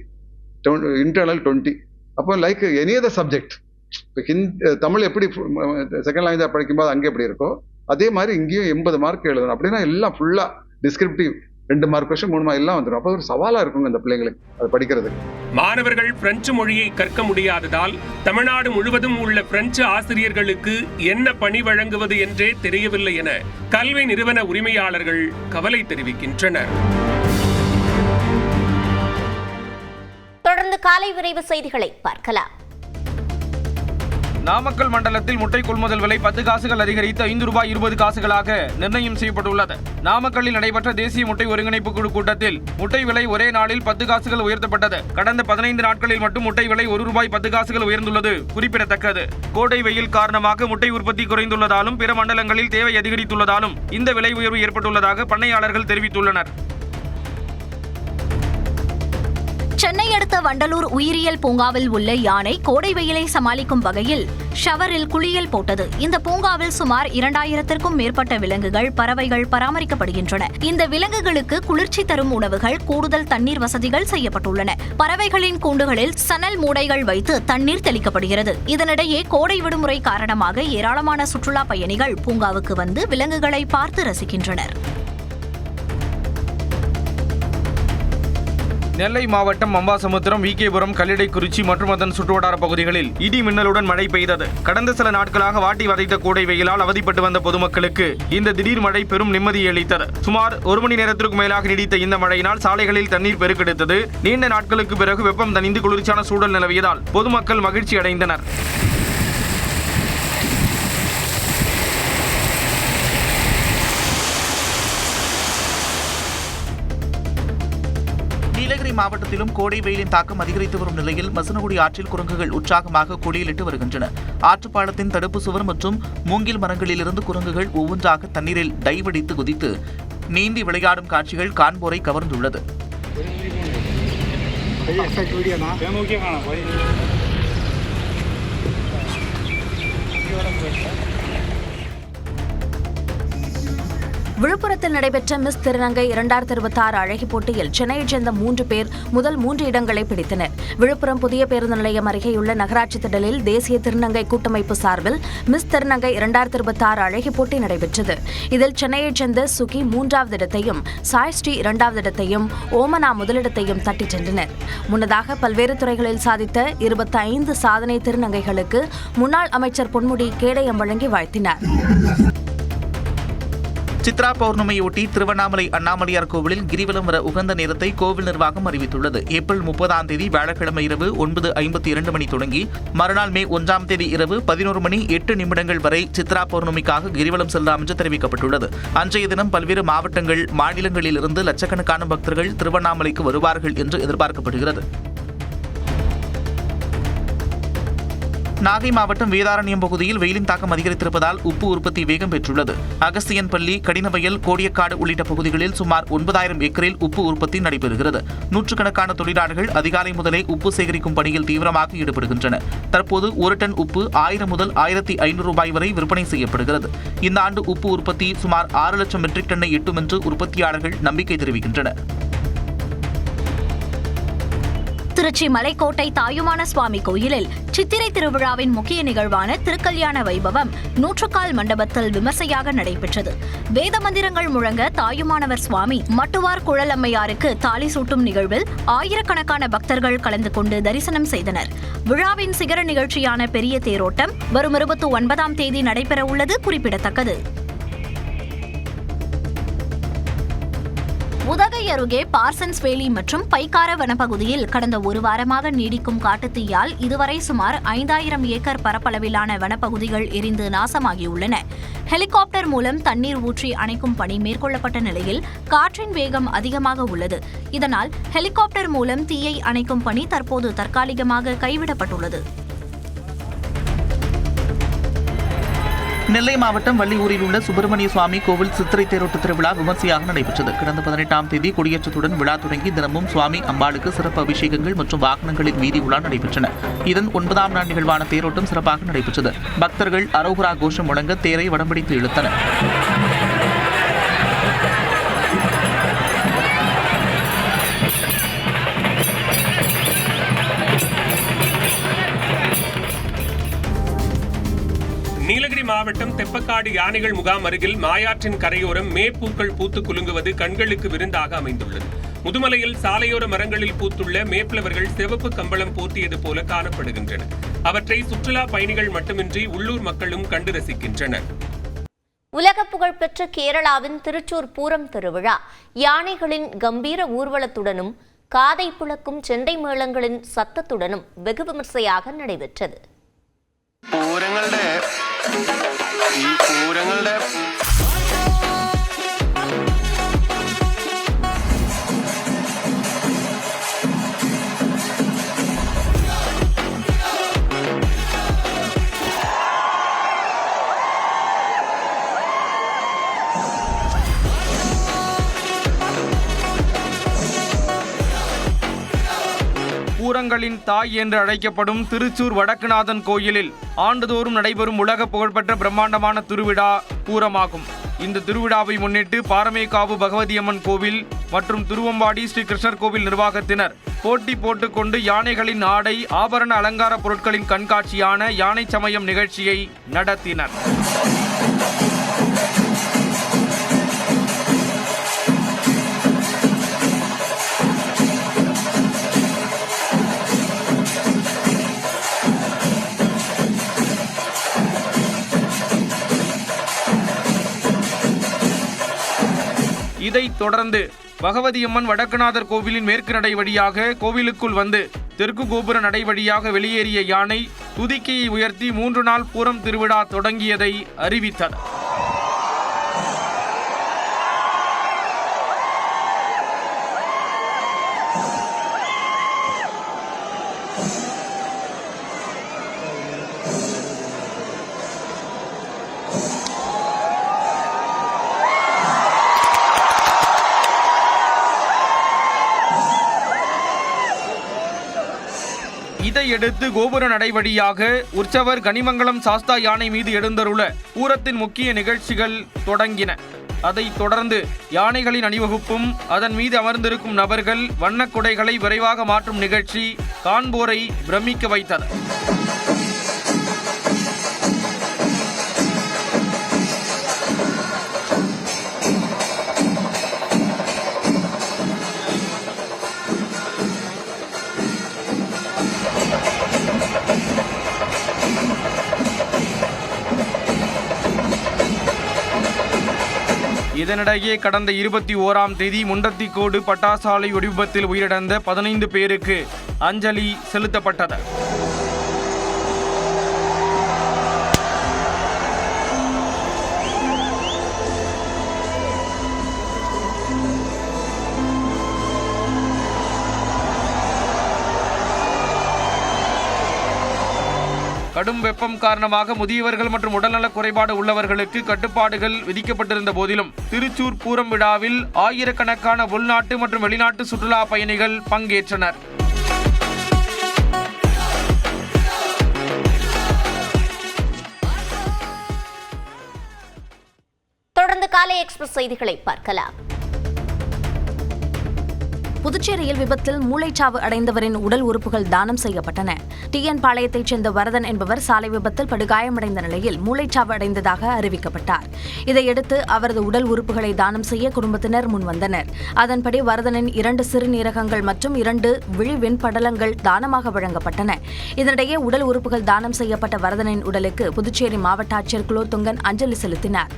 இன்டர்னல் 20. அப்போ லைக் எனி அதர் சப்ஜெக்ட். இப்போ தமிழ் எப்படி செகண்ட் லாங்குவேஜாக படிக்கும்போது அங்கே எப்படி இருக்கோ அதே மாதிரி இங்கேயும் 80 மார்க் எழுதணும். அப்படின்னா எல்லாம் ஃபுல்லாக டிஸ்கிரிப்டிவ் 2 மார்க் கொஸ்டின் 3 மார்க் எல்லாம் வந்துடும். அப்போ ஒரு சவாலாக இருக்குங்க இந்த பிள்ளைங்களுக்கு அது படிக்கிறதுக்கு. மாணவர்கள் பிரெஞ்சு மொழியை கற்க முடியாததால் தமிழ்நாடு முழுவதும் உள்ள பிரெஞ்சு ஆசிரியர்களுக்கு என்ன பணி வழங்குவது என்றே தெரியவில்லை என கல்வி நிறுவன உரிமையாளர்கள் கவலை தெரிவிக்கின்றனர். தொடர்ந்து காலை விரைவு செய்திகளை பார்க்கலாம். நாமக்கல் மண்டலத்தில் முட்டை கொள்முதல் விலை 10 காசுகள் அதிகரித்து ₹5.20 நிர்ணயம் செய்யப்பட்டுள்ளது. நாமக்கல்லில் நடைபெற்ற தேசிய முட்டை ஒருங்கிணைப்பு குழு கூட்டத்தில் முட்டை விலை ஒரே நாளில் 10 காசுகள் உயர்த்தப்பட்டது. கடந்த 15 நாட்களில் மட்டும் முட்டை விலை ₹1.10 உயர்ந்துள்ளது குறிப்பிடத்தக்கது. கோடை வெயில் காரணமாக முட்டை உற்பத்தி குறைந்துள்ளதாலும் பிற மண்டலங்களில் தேவை அதிகரித்துள்ளதாலும் இந்த விலை உயர்வு ஏற்பட்டுள்ளதாக பண்ணையாளர்கள் தெரிவித்துள்ளனர். சென்னை அடுத்த வண்டலூர் உயிரியல் பூங்காவில் உள்ள யானை கோடை வெயிலை சமாளிக்கும் வகையில் ஷவரில் குளியல் போட்டது. இந்த பூங்காவில் சுமார் 2000த்திற்கும் மேற்பட்ட விலங்குகள், பறவைகள் பராமரிக்கப்படுகின்றன. இந்த விலங்குகளுக்கு குளிர்ச்சி தரும் உணவுகள், கூடுதல் தண்ணீர் வசதிகள் செய்யப்பட்டுள்ளன. பறவைகளின் கூண்டுகளில் சணல் மூடைகள் வைத்து தண்ணீர் தெளிக்கப்படுகிறது. இதனிடையே கோடை விடுமுறை காரணமாக ஏராளமான சுற்றுலா பயணிகள் பூங்காவுக்கு வந்து விலங்குகளை பார்த்து ரசிக்கின்றனர். நெல்லை மாவட்டம் அம்பாசமுத்திரம், விகேபுரம், கல்லிடைக்குறிச்சி மற்றும் அதன் சுற்றுவட்டார பகுதிகளில் இடி மின்னலுடன் மழை பெய்தது. கடந்த சில நாட்களாக வாட்டி வதைத்த கோடை வெயிலால் அவதிப்பட்டு வந்த பொதுமக்களுக்கு இந்த திடீர் மழை பெரும் நிம்மதியை அளித்தது. சுமார் 1 மணி நேரத்திற்கு மேலாக நீடித்த இந்த மழையினால் சாலைகளில் தண்ணீர் பெருக்கெடுத்தது. நீண்ட நாட்களுக்கு பிறகு வெப்பம் தணிந்து குளிர்ச்சியான சூழல் நிலவியதால் பொதுமக்கள் மகிழ்ச்சி அடைந்தனர். நீலகிரி மாவட்டத்திலும் கோடை வெயிலின் தாக்கம் அதிகரித்து வரும் நிலையில் மசனகுடி ஆற்றில் குரங்குகள் உற்சாகமாக குளியலிட்டு வருகின்றன. ஆற்றுப்பாலத்தின் தடுப்பு சுவர் மற்றும் மூங்கில் மரங்களிலிருந்து குரங்குகள் ஒவ்வொன்றாக தண்ணீரில் டைவடித்து குதித்து நீந்தி விளையாடும் காட்சிகள் காண்போரை கவர்ந்துள்ளது. விழுப்புரத்தில் நடைபெற்ற மிஸ் திருநங்கை 2026 அழகி போட்டியில் சென்னையைச் சேர்ந்த 3 பேர் முதல் 3 இடங்களை பிடித்தனர். விழுப்புரம் புதிய பேருந்து நிலையம் அருகேயுள்ள நகராட்சி திடலில் தேசிய திருநங்கை கூட்டமைப்பு சார்பில் மிஸ் திருநங்கை 2026 அழகி போட்டி நடைபெற்றது. இதில் சென்னையைச் சேர்ந்த சுகி 3வது இடத்தையும், சாய்ஸ்ரீ 2வது இடத்தையும், ஓமனா முதலிடத்தையும் தட்டிச் சென்றனர். முன்னதாக பல்வேறு துறைகளில் சாதித்த 25 சாதனை திருநங்கைகளுக்கு முன்னாள் அமைச்சர் பொன்முடி கேடயம் வழங்கி வாழ்த்தினார். சித்ரா பௌர்ணமியொட்டி திருவண்ணாமலை அண்ணாமலையார் கோவிலில் கிரிவலம் வர உகந்த நேரத்தை கோவில் நிர்வாகம் அறிவித்துள்ளது. ஏப்ரல் 30ஆம் தேதி வியாழக்கிழமை இரவு 9:52 மணி தொடங்கி மறுநாள் மே 1ஆம் தேதி இரவு 11 மணி 8 நிமிடங்கள் வரை சித்ரா பௌர்ணமிக்காக கிரிவலம் செல்லலாம் என்று தெரிவிக்கப்பட்டுள்ளது. அன்றைய தினம் பல்வேறு மாவட்டங்கள், மாநிலங்களிலிருந்து லட்சக்கணக்கான பக்தர்கள் திருவண்ணாமலைக்கு வருவார்கள் என்று எதிர்பார்க்கப்படுகிறது. நாகை மாவட்டம் வேதாரண்யம் பகுதியில் வெயிலின் தாக்கம் அதிகரித்திருப்பதால் உப்பு உற்பத்தி வேகம் பெற்றுள்ளது. அகஸ்தியன்பள்ளி, கடினவயல், கோடியக்காடு உள்ளிட்ட பகுதிகளில் சுமார் 9000 ஏக்கரில் உப்பு உற்பத்தி நடைபெறுகிறது. நூற்றுக்கணக்கான தொழிலாளர்கள் அதிகாலை முதலே உப்பு சேகரிக்கும் பணியில் தீவிரமாக ஈடுபடுகின்றனர். தற்போது 1 டன் உப்பு 1000 முதல் 1500 ரூபாய் வரை விற்பனை செய்யப்படுகிறது. இந்த ஆண்டு உப்பு உற்பத்தி சுமார் 6 லட்சம் மெட்ரிக் டன்னை எட்டும் என்று உற்பத்தியாளர்கள் நம்பிக்கை தெரிவிக்கின்றனர். திருச்சி மலைக்கோட்டை தாயுமான சுவாமி கோயிலில் சித்திரை திருவிழாவின் முக்கிய நிகழ்வான திருக்கல்யாண வைபவம் நூற்றுக்கால் மண்டபத்தில் விமர்சையாக நடைபெற்றது. வேத மந்திரங்கள் முழங்க தாயுமானவர் சுவாமி மட்டுவார் குழலம்மையாருக்கு தாலி சூட்டும் நிகழ்வில் ஆயிரக்கணக்கான பக்தர்கள் கலந்து கொண்டு தரிசனம் செய்தனர். விழாவின் சிகர நிகழ்ச்சியான பெரிய தேரோட்டம் வரும் 29ஆம் தேதி நடைபெற உள்ளது குறிப்பிடத்தக்கது. உதகை அருகே பார்சன்ஸ் வேலி மற்றும் பைக்கார வனப்பகுதியில் கடந்த 1 வாரமாக நீடிக்கும் காட்டுத்தீயால் இதுவரை சுமார் 5000 ஏக்கர் பரப்பளவிலான வனப்பகுதிகள் எரிந்து நாசமாகியுள்ளன. ஹெலிகாப்டர் மூலம் தண்ணீர் ஊற்றி அணைக்கும் பணி மேற்கொள்ளப்பட்ட நிலையில் காற்றின் வேகம் அதிகமாக உள்ளது. இதனால் ஹெலிகாப்டர் மூலம் தீயை அணைக்கும் பணி தற்போது தற்காலிகமாக கைவிடப்பட்டுள்ளது. நெல்லை மாவட்டம் வள்ளியூரில் உள்ள சுப்பிரமணிய சுவாமி கோவில் சித்திரை தேரோட்ட திருவிழா விமர்சையாக நடைபெற்றது. கடந்த 18ஆம் தேதி கொடியேற்றத்துடன் விழா தொடங்கி தினமும் சுவாமி அம்பாளுக்கு சிறப்பு அபிஷேகங்கள் மற்றும் வாகனங்களின் வீதி உலா நடைபெற்றன. இதன் 9ஆம் நாள் நிகழ்வான தேரோட்டம் சிறப்பாக நடைபெற்றது. பக்தர்கள் அரோகரா கோஷம் முழங்க தேரை வடம்பிடித்து இழுத்தனர். நீலகிரி மாவட்டம் தெப்பக்காடு யானைகள் முகாம் அருகில் மாயாற்றின் கரையோரம் மேப்பூக்கள் பூத்து குலுங்குவது கண்களுக்கு விருந்தாக அமைந்துள்ளது. முதுமலையில் சாலையோர மரங்களில் பூத்துள்ள மேப்ளவர்கள் சிவப்பு கம்பளம் போர்த்தியது போல காணப்படுகின்றன. அவற்றை சுற்றுலா பயணிகள் மட்டுமின்றி உள்ளூர் மக்களும் கண்டு ரசிக்கின்றனர். உலக புகழ்பெற்ற கேரளாவின் திருச்சூர் பூரம் திருவிழா யானைகளின் கம்பீர ஊர்வலத்துடனும் காதை புழக்கும் செண்டை மேளங்களின் சத்தத்துடனும் வெகு விமர்சையாக நடைபெற்றது. പൂരങ്ങളുടെ பூரங்களின் தாய் என்று அழைக்கப்படும் திருச்சூர் வடக்குநாதன் கோயிலில் ஆண்டுதோறும் நடைபெறும் உலக புகழ்பெற்ற பிரம்மாண்டமான திருவிழா பூரமாகும். இந்த திருவிழாவை முன்னிட்டு பாரமேகாவு பகவதியம்மன் கோவில் மற்றும் திருவம்பாடி ஸ்ரீ கிருஷ்ணர் கோவில் நிர்வாகத்தினர் போட்டி போட்டுக்கொண்டு யானைகளின் ஆடை, ஆபரண அலங்கார பொருட்களின் கண்காட்சியான யானை சமயம் நிகழ்ச்சியை நடத்தினர். இதைத் தொடர்ந்து பகவதியம்மன் வடக்குநாதர் கோவிலின் மேற்கு நடை வழியாக கோவிலுக்குள் வந்து தெற்கு கோபுர நடை வழியாக வெளியேறிய யானை துதிக்கையை உயர்த்தி 3 நாள் பூரம் திருவிழா தொடங்கியதை அறிவித்தது. இதையடுத்து கோபுர நடை வழியாக உற்சவர் கனிமங்கலம் சாஸ்தா யானை மீது எழுந்தருள பூரத்தின் முக்கிய நிகழ்ச்சிகள் தொடங்கின. அதைத் தொடர்ந்து யானைகளின் அணிவகுப்பும் அதன் மீது அமர்ந்திருக்கும் நபர்கள் வண்ணக் குடைகளை விரைவாக மாற்றும் நிகழ்ச்சி காண்போரை பிரமிக்க வைத்தது. இதனிடையே கடந்த 21ஆம் தேதி முண்டத்திக்கோடு பட்டாசாலை வெடிவிபத்தில் உயிரிழந்த 15 பேருக்கு அஞ்சலி செலுத்தப்பட்டது. கடும் வெப்பம் காரணமாக முதியவர்கள் மற்றும் உடல்நலக் குறைபாடு உள்ளவர்களுக்கு கட்டுப்பாடுகள் விதிக்கப்பட்டிருந்த போதிலும் திருச்சூர் பூரம் விழாவில் ஆயிரக்கணக்கான உள்நாட்டு மற்றும் வெளிநாட்டு சுற்றுலா பயணிகள் பங்கேற்றனர். தொடர்ந்து காலை எக்ஸ்பிரஸ் செய்திகளை பார்க்கலாம். புதுச்சேரியில் விபத்தில் மூளைச்சாவு அடைந்தவரின் உடல் உறுப்புகள் தானம் செய்யப்பட்டன. டிஎன் பாளையத்தைச் சேர்ந்த வரதன் என்பவர் சாலை விபத்தில் படுகாயமடைந்த நிலையில் மூளைச்சாவு அடைந்ததாக அறிவிக்கப்பட்டார். இதையடுத்து அவரது உடல் உறுப்புகளை தானம் செய்ய குடும்பத்தினர் முன்வந்தனர். அதன்படி வரதனின் 2 சிறுநீரகங்கள் மற்றும் 2 விழிவெண் படலங்கள் தானமாக வழங்கப்பட்டன. இதனிடையே உடல் உறுப்புகள் தானம் செய்யப்பட்ட வரதனின் உடலுக்கு புதுச்சேரி மாவட்ட ஆட்சியர் குலோத்துங்கன் அஞ்சலி செலுத்தினார்.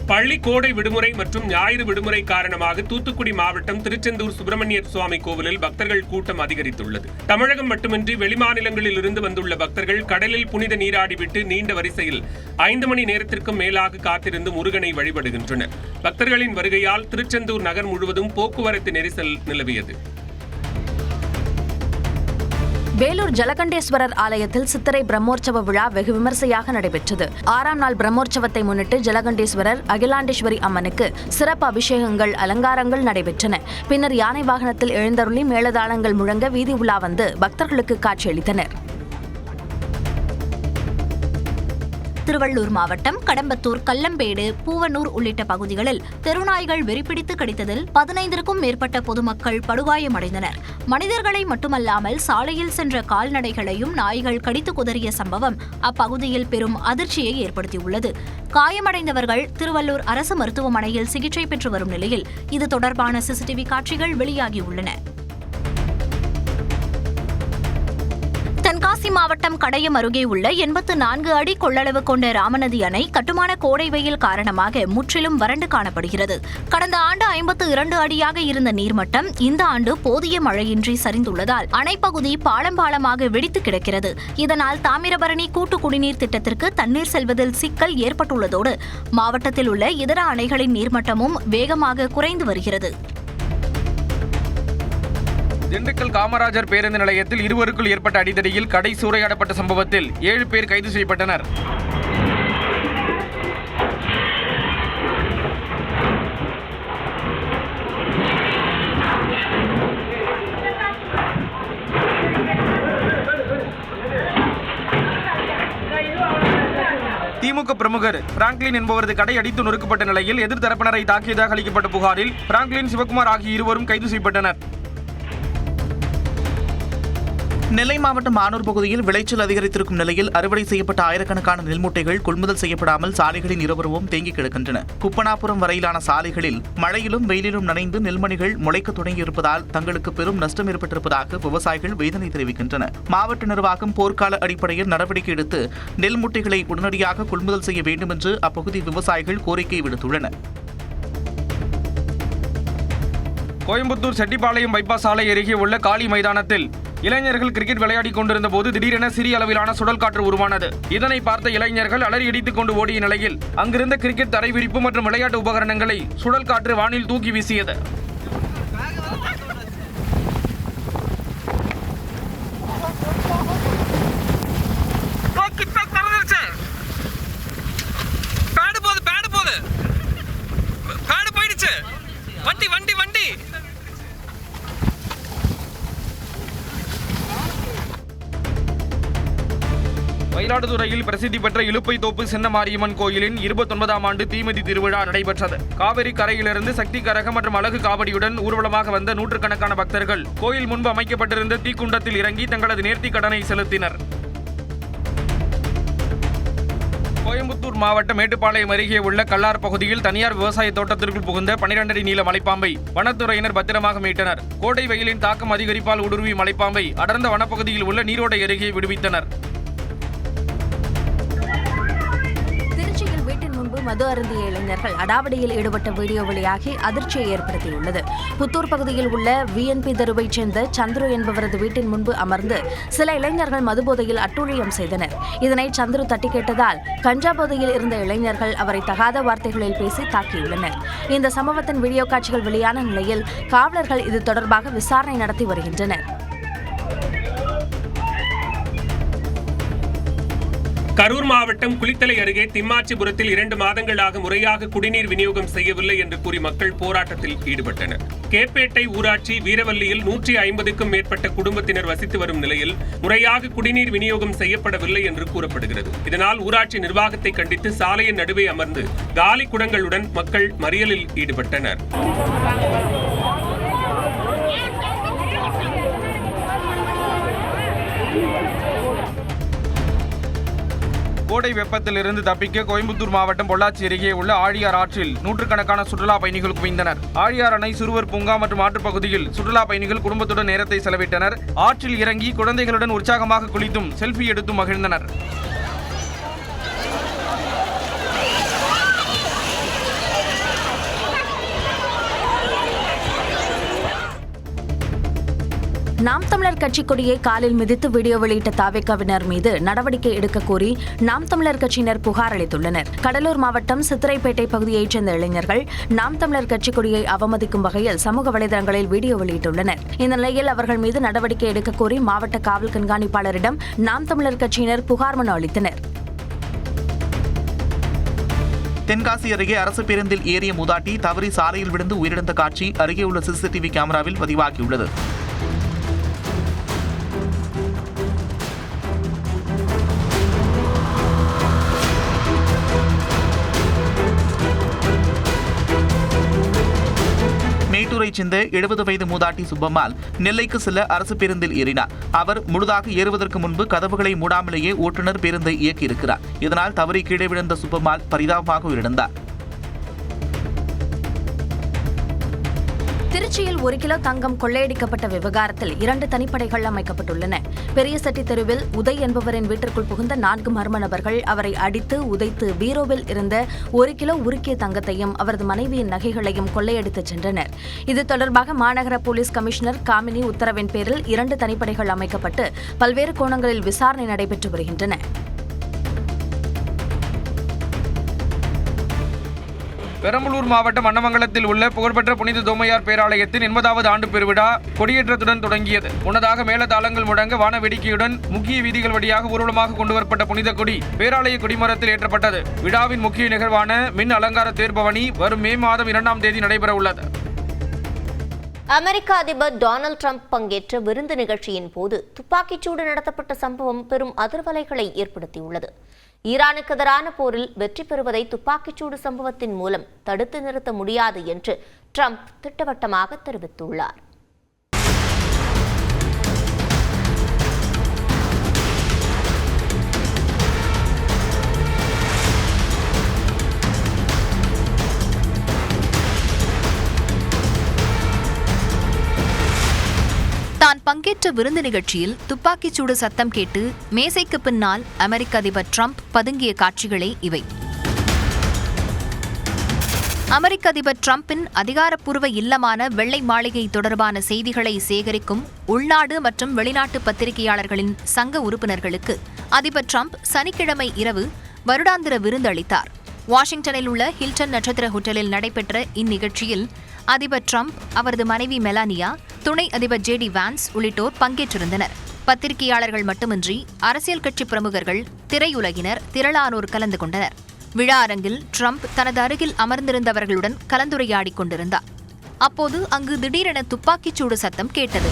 பள்ளி கோடை விடுமுறை மற்றும் ஞாயிறு விடுமுறை காரணமாக தூத்துக்குடி மாவட்டம் திருச்செந்தூர் சுப்பிரமணியர் சுவாமி கோவிலில் பக்தர்கள் கூட்டம் அதிகரித்துள்ளது. தமிழகம் மட்டுமின்றி வெளிமாநிலங்களில் இருந்து வந்துள்ள பக்தர்கள் கடலில் புனித நீராடிவிட்டு நீண்ட வரிசையில் 5 மணி நேரத்திற்கும் மேலாக காத்திருந்து முருகனை வழிபடுகின்றனர். பக்தர்களின் வருகையால் திருச்செந்தூர் நகர் முழுவதும் போக்குவரத்து நெரிசல் நிலவியது. வேலூர் ஜலகண்டேஸ்வரர் ஆலயத்தில் சித்திரை பிரம்மோற்சவ விழா வெகு விமர்சையாக நடைபெற்றது. 6ஆம் நாள் பிரம்மோற்சவத்தை முன்னிட்டு ஜலகண்டேஸ்வரர் அகிலாண்டேஸ்வரி அம்மனுக்கு சிறப்பு அபிஷேகங்கள் அலங்காரங்கள் நடைபெற்றன. பின்னர் யானை வாகனத்தில் எழுந்தருளி மேளதாளங்கள் முழங்க வீதி உலா வந்து பக்தர்களுக்கு காட்சியளித்தனர். திருவள்ளூர் மாவட்டம் கடம்பத்தூர், கல்லம்பேடு, பூவனூர் உள்ளிட்ட பகுதிகளில் தெருநாய்கள் வெறிபிடித்து கடித்ததில் 15க்கும் மேற்பட்ட பொதுமக்கள் படுகாயமடைந்தனர். மனிதர்களை மட்டுமல்லாமல் சாலையில் சென்ற கால்நடைகளையும் நாய்கள் கடித்து குதறிய சம்பவம் அப்பகுதியில் பெரும் அதிர்ச்சியை ஏற்படுத்தியுள்ளது. காயமடைந்தவர்கள் திருவள்ளூர் அரசு மருத்துவமனையில் சிகிச்சை பெற்று வரும் நிலையில் இது தொடர்பான சிசிடிவி காட்சிகள் வெளியாகியுள்ளன. தென்காசி மாவட்டம் கடையம் அருகே உள்ள 84 அடி கொள்ளளவு கொண்ட ராமநதி அணை கட்டுமான கோடை வெயில் காரணமாக முற்றிலும் வறண்டு காணப்படுகிறது. கடந்த ஆண்டு 52 அடியாக இருந்த நீர்மட்டம் இந்த ஆண்டு போதிய மழையின்றி சரிந்துள்ளதால் அணைப்பகுதி பாலமாக வெடித்து கிடக்கிறது. இதனால் தாமிரபரணி கூட்டு குடிநீர் திட்டத்திற்கு தண்ணீர் செல்வதில் சிக்கல் ஏற்பட்டுள்ளதோடு மாவட்டத்தில் உள்ள இதர அணைகளின் நீர்மட்டமும் வேகமாக குறைந்து வருகிறது. திண்டுக்கல் காமராஜர் பேருந்து நிலையத்தில் இருவருக்குள் ஏற்பட்ட அடிதடியில் கடை சூறையாடப்பட்ட சம்பவத்தில் 7 பேர் கைது செய்யப்பட்டனர். திமுக பிரமுகர் பிராங்க்லின் என்பவரது கடை அடித்து நொறுக்கப்பட்ட நிலையில் எதிர்த்தரப்பினரை தாக்கியதாக அளிக்கப்பட்ட புகாரில் பிராங்க்லின், சிவகுமார் ஆகிய இருவரும் கைது செய்யப்பட்டனர். நெல்லை மாவட்டம் மானூர் பகுதியில் விளைச்சல் அதிகரித்திருக்கும் நிலையில் அறுவடை செய்யப்பட்ட ஆயிரக்கணக்கான நெல் மூட்டைகள் கொள்முதல் செய்யப்படாமல் சாலைகளின் இருபுறமும் தேங்கி கிடக்கின்றன. குப்பனாபுரம் வரையிலான சாலைகளில் மழையிலும் வெயிலிலும் நனைந்து நெல்மணிகள் முளைக்க தொடங்கியிருப்பதால் தங்களுக்கு பெரும் நஷ்டம் ஏற்பட்டிருப்பதாக விவசாயிகள் வேதனை தெரிவிக்கின்றனர். மாவட்ட நிர்வாகம் போர்க்கால அடிப்படையில் நடவடிக்கை எடுத்து நெல் மூட்டைகளை உடனடியாக கொள்முதல் செய்ய வேண்டும் என்று அப்பகுதி விவசாயிகள் கோரிக்கை விடுத்துள்ளனர். கோயம்புத்தூர் செட்டிப்பாளையம் பைபாஸ் சாலை அருகே உள்ள காலி மைதானத்தில் இளைஞர்கள் கிரிக்கெட் விளையாடிக் கொண்டிருந்த போது திடீரென சிறிய அளவிலான சுழல் காற்று உருவானது. இதனை பார்த்த இளைஞர்கள் அலறி அடித்துக் கொண்டு ஓடிய நிலையில் அங்கிருந்த கிரிக்கெட் தரைவிரிப்பு மற்றும் விளையாட்டு உபகரணங்களை சுழல் காற்று வானில் தூக்கி வீசியது. மயிலாடுதுறையில் பிரசித்தி பெற்ற இலுப்பை தோப்பு சின்ன மாரியம்மன் கோயிலின் 29ஆம் ஆண்டு தீமிதி திருவிழா நடைபெற்றது. காவிரி கரையிலிருந்து சக்தி கரகம் மற்றும் அழகு காவடியுடன் ஊர்வலமாக வந்த நூற்றுக்கணக்கான பக்தர்கள் கோயில் முன்பு அமைக்கப்பட்டிருந்த தீக்குண்டத்தில் இறங்கி தங்களது நேர்த்திக் கடனை செலுத்தினர். கோயம்புத்தூர் மாவட்டம் மேட்டுப்பாளையம் அருகே உள்ள கல்லார் பகுதியில் தனியார் விவசாய தோட்டத்திற்குள் புகுந்த 12 அடி நீள மலைப்பாம்பை வனத்துறையினர் பத்திரமாக மீட்டனர். கோடை வெயிலின் தாக்கம் அதிகரிப்பால் ஊடுருவி மலைப்பாம்பை அடர்ந்த வனப்பகுதியில் உள்ள நீரோடை அருகே விடுவித்தனர். மது அருந்திய இளைஞர்கள் அடாவடியில் ஈடுபட்ட வீடியோ வெளியாகி அதிர்ச்சியை ஏற்படுத்தியுள்ளது. புத்தூர் பகுதியில் உள்ள விஎன்பி தெருவைச் சேர்ந்த சந்துரு என்பவரது வீட்டின் முன்பு அமர்ந்து சில இளைஞர்கள் மதுபோதையில் அட்டூழியம் செய்தனர். இதனை சந்துரு தட்டி கேட்டதால் கஞ்சா போதையில் இருந்த இளைஞர்கள் அவரை தகாத வார்த்தைகளில் பேசி தாக்கியுள்ளனர். இந்த சம்பவத்தின் வீடியோ காட்சிகள் வெளியான நிலையில் காவலர்கள் இது தொடர்பாக விசாரணை நடத்தி வருகின்றனர். கரூர் மாவட்டம் குளித்தலை அருகே திம்மாச்சிபுரத்தில் 2 மாதங்களாக முறையாக குடிநீர் விநியோகம் செய்யவில்லை என்று கூறி மக்கள் போராட்டத்தில் ஈடுபட்டனர். கேப்பேட்டை ஊராட்சி வீரவல்லியில் 150க்கும் மேற்பட்ட குடும்பத்தினர் வசித்து வரும் நிலையில் முறையாக குடிநீர் விநியோகம் செய்யப்படவில்லை என்று கூறப்படுகிறது. இதனால் ஊராட்சி நிர்வாகத்தை கண்டித்து சாலையின் நடுவே அமர்ந்து காலி குடங்களுடன் மக்கள் மறியலில் ஈடுபட்டனர். கோடை வெப்பத்திலிருந்து தப்பிக்க கோயம்புத்தூர் மாவட்டம் பொள்ளாச்சி அருகே உள்ள ஆழியார் ஆற்றில் நூற்றுக்கணக்கான சுற்றுலா பயணிகள் குவிந்தனர். ஆழியார் அணை, சிறுவர் பூங்கா மற்றும் ஆற்றுப் பகுதியில் சுற்றுலா பயணிகள் குடும்பத்துடன் நேரத்தை செலவிட்டனர். ஆற்றில் இறங்கி குழந்தைகளுடன் உற்சாகமாக குளித்தும் செல்ஃபி எடுத்தும் மகிழ்ந்தனர். நாம் தமிழர் கட்சி கொடியை காலில் மிதித்து வீடியோ வெளியிட்ட தாவேகாவினர் மீது நடவடிக்கை எடுக்க கோரி நாம் தமிழர் கட்சியினர் புகார் அளித்துள்ளனர். கடலூர் மாவட்டம் சித்திரைப்பேட்டை பகுதியைச் சேர்ந்த இளைஞர்கள் நாம் தமிழர் கட்சி கொடியை அவமதிக்கும் வகையில் சமூக வலைதளங்களில் வீடியோ வெளியிட்டுள்ளனர். இந்த நிலையில் அவர்கள் மீது நடவடிக்கை எடுக்க கோரி மாவட்ட காவல் கண்காணிப்பாளரிடம் நாம் தமிழர் கட்சியினர் புகார் மனு அளித்தனர். தென்காசி அருகே அரசு பேருந்தில் ஏறிய மூதாட்டி தவறி சாலையில் விழுந்து உயிரிழந்த காட்சி அருகே உள்ள சிசிடிவி கேமராவில் பதிவாகியுள்ளது. மேட்டூரைச் சேர்ந்த 70 வயது மூதாட்டி சுப்பம்மாள் நெல்லைக்கு செல்ல அரசு பேருந்தில் ஏறினார். அவர் முழுதாக ஏறுவதற்கு முன்பு கதவுகளை மூடாமலேயே ஓட்டுநர் பேருந்தை இயக்கியிருக்கிறார். இதனால் தவறி கீழே விழுந்த சுப்பம்மாள் பரிதாபமாக உயிரிழந்தார். திருச்சியில் 1 கிலோ தங்கம் கொள்ளையடிக்கப்பட்ட விவகாரத்தில் 2 தனிப்படைகள் அமைக்கப்பட்டுள்ளன. பெரியசெட்டி தெருவில் உதய் என்பவரின் வீட்டிற்குள் புகுந்த 4 மர்ம நபர்கள் அவரை அடித்து உதைத்து பீரோவில் இருந்த 1 கிலோ உருக்கிய தங்கத்தையும் அவரது மனைவியின் நகைகளையும் கொள்ளையடித்து சென்றனர். இது தொடர்பாக மாநகர போலீஸ் கமிஷனர் காமினி உத்தரவின் பேரில் 2 தனிப்படைகள் அமைக்கப்பட்டு பல்வேறு கோணங்களில் விசாரணை நடைபெற்று வருகின்றன. பெரம்பலூர் மாவட்டம் அன்னமங்கலத்தில் உள்ள புகழ்பெற்ற புனித தோமையார் பேராலயத்தின் 80வது ஆண்டு பெருவிழா கொடியேற்றத்துடன் தொடங்கியது. முன்னதாக மேளதாளங்கள் முழங்க வான வேடிக்கையுடன் முக்கிய வீதிகள் வழியாக ஊர்வலமாக கொண்டுவரப்பட்ட புனித கொடி பேராலய கொடிமரத்தில் ஏற்றப்பட்டது. விழாவின் முக்கிய நிகழ்வான மின் அலங்கார தேர்பவனி வரும் மே மாதம் 2ஆம் தேதி நடைபெற உள்ளது. அமெரிக்க அதிபர் டொனால்ட் ட்ரம்ப் பங்கேற்ற விருந்து நிகழ்ச்சியின் போது துப்பாக்கிச்சூடு நடத்தப்பட்ட சம்பவம் பெரும் அதிர்வலைகளை ஏற்படுத்தியுள்ளது. ஈரானுக்கு எதிரான போரில் வெற்றி பெறுவதை துப்பாக்கிச்சூடு சம்பவத்தின் மூலம் தடுத்து நிறுத்த முடியாது என்று ட்ரம்ப் திட்டவட்டமாக தெரிவித்துள்ளார். தான் பங்கேற்ற விருந்து நிகழ்ச்சியில் துப்பாக்கிச்சூடு சத்தம் கேட்டு மேசைக்கு பின்னால் அமெரிக்க அதிபர் ட்ரம்ப் பதுங்கிய காட்சிகளே இவை. அமெரிக்க அதிபர் ட்ரம்பின் அதிகாரப்பூர்வ இல்லமான வெள்ளை மாளிகை தொடர்பான செய்திகளை சேகரிக்கும் உள்நாடு மற்றும் வெளிநாட்டு பத்திரிகையாளர்களின் சங்க உறுப்பினர்களுக்கு அதிபர் ட்ரம்ப் சனிக்கிழமை இரவு வருடாந்திர விருந்து அளித்தார். வாஷிங்டனில் உள்ள ஹில்டன் நட்சத்திர ஹோட்டலில் நடைபெற்ற இந்நிகழ்ச்சியில் அதிபர் ட்ரம்ப், அவரது மனைவி மெலானியா, துணை அதிபர் JD வான்ஸ் உள்ளிட்டோர் பங்கேற்றிருந்தனர். பத்திரிகையாளர்கள் மட்டுமின்றி அரசியல் கட்சி பிரமுகர்கள், திரையுலகினர் திரளானோர் கலந்து கொண்டனர். விழா அரங்கில் ட்ரம்ப் தனது அருகில் அமர்ந்திருந்தவர்களுடன் கலந்துரையாடிக் கொண்டிருந்தார். அப்போது அங்கு திடீரென துப்பாக்கிச்சூடு சத்தம் கேட்டது.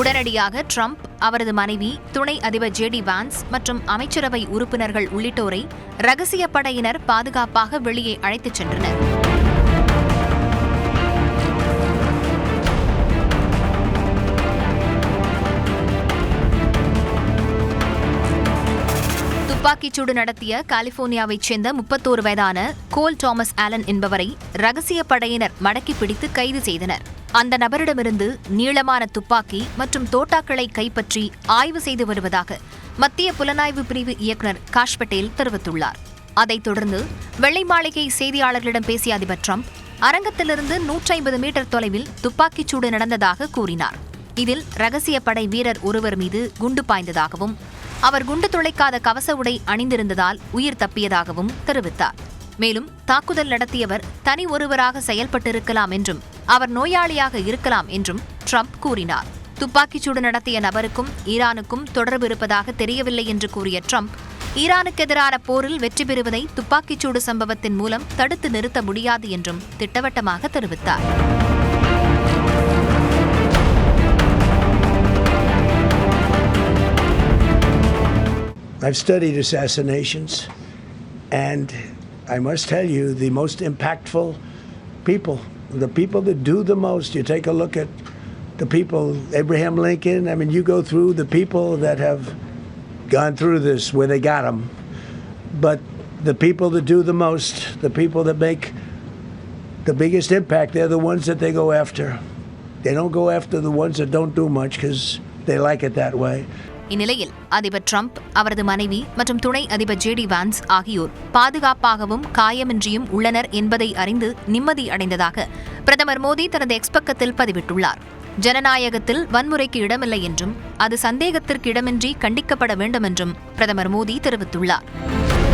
உடனடியாக ட்ரம்ப், அவரது மனைவி, துணை அதிபர் JD வான்ஸ் மற்றும் அமைச்சரவை உறுப்பினர்கள் உள்ளிட்டோரை ரகசிய படையினர் பாதுகாப்பாக வெளியே அழைத்துச் சென்றனர். துப்பாக்கிச்சூடு நடத்திய கலிபோர்னியாவைச் சேர்ந்த 31 வயதான கோல் தாமஸ் ஆலன் என்பவரை ரகசிய படையினர் மடக்கி பிடித்து கைது செய்தனர். அந்த நபரிடமிருந்து நீளமான துப்பாக்கி மற்றும் தோட்டாக்களை கைப்பற்றி ஆய்வு செய்து வருவதாக மத்திய புலனாய்வு பிரிவு இயக்குநர் காஷ் பட்டேல் தெரிவித்துள்ளார். அதைத் தொடர்ந்து வெள்ளை மாளிகை செய்தியாளர்களிடம் பேசிய அதிபர் ட்ரம்ப், அரங்கத்திலிருந்து 150 மீட்டர் தொலைவில் துப்பாக்கிச்சூடு நடந்ததாக கூறினார். இதில் ரகசிய படை வீரர் ஒருவர் மீது குண்டு பாய்ந்ததாகவும் அவர் குண்டு துளைக்காத கவச உடை அணிந்திருந்ததால் உயிர் தப்பியதாகவும் தெரிவித்தார். மேலும் தாக்குதல் நடத்தியவர் தனி ஒருவராக செயல்பட்டிருக்கலாம் என்றும் அவர் நோயாளியாக இருக்கலாம் என்றும் ட்ரம்ப் கூறினார். துப்பாக்கிச்சூடு நடத்திய நபருக்கும் ஈரானுக்கும் தொடர்பு இருப்பதாக தெரியவில்லை என்று கூறிய ட்ரம்ப், ஈரானுக்கு எதிரான போரில் வெற்றி பெறுவதை துப்பாக்கிச்சூடு சம்பவத்தின் மூலம் தடுத்து நிறுத்த முடியாது என்றும் திட்டவட்டமாக தெரிவித்தார். I've studied assassinations, and I must tell you, the most impactful people, the people that do the most, you take a look at the people, Abraham Lincoln, I mean, you go through the people that have gone through this where they got them, but the people that do the most, the people that make the biggest impact, they're the ones that they go after. They don't go after the ones that don't do much because they like it that way. இந்நிலையில் அதிபர் Trump, அவரது மனைவி மற்றும் துணை அதிபர் JD வான்ஸ் ஆகியோர் பாதுகாப்பாகவும் காயமின்றியும் உள்ளனர் என்பதை அறிந்து நிம்மதி அடைந்ததாக பிரதமர் மோடி தனது எக்ஸ் பக்கத்தில் பதிவிட்டுள்ளார். ஜனநாயகத்தில் வன்முறைக்கு இடமில்லை என்றும் அது சந்தேகத்திற்கு இடமின்றி கண்டிக்கப்பட வேண்டும் என்றும் பிரதமர் மோடி தெரிவித்துள்ளார்.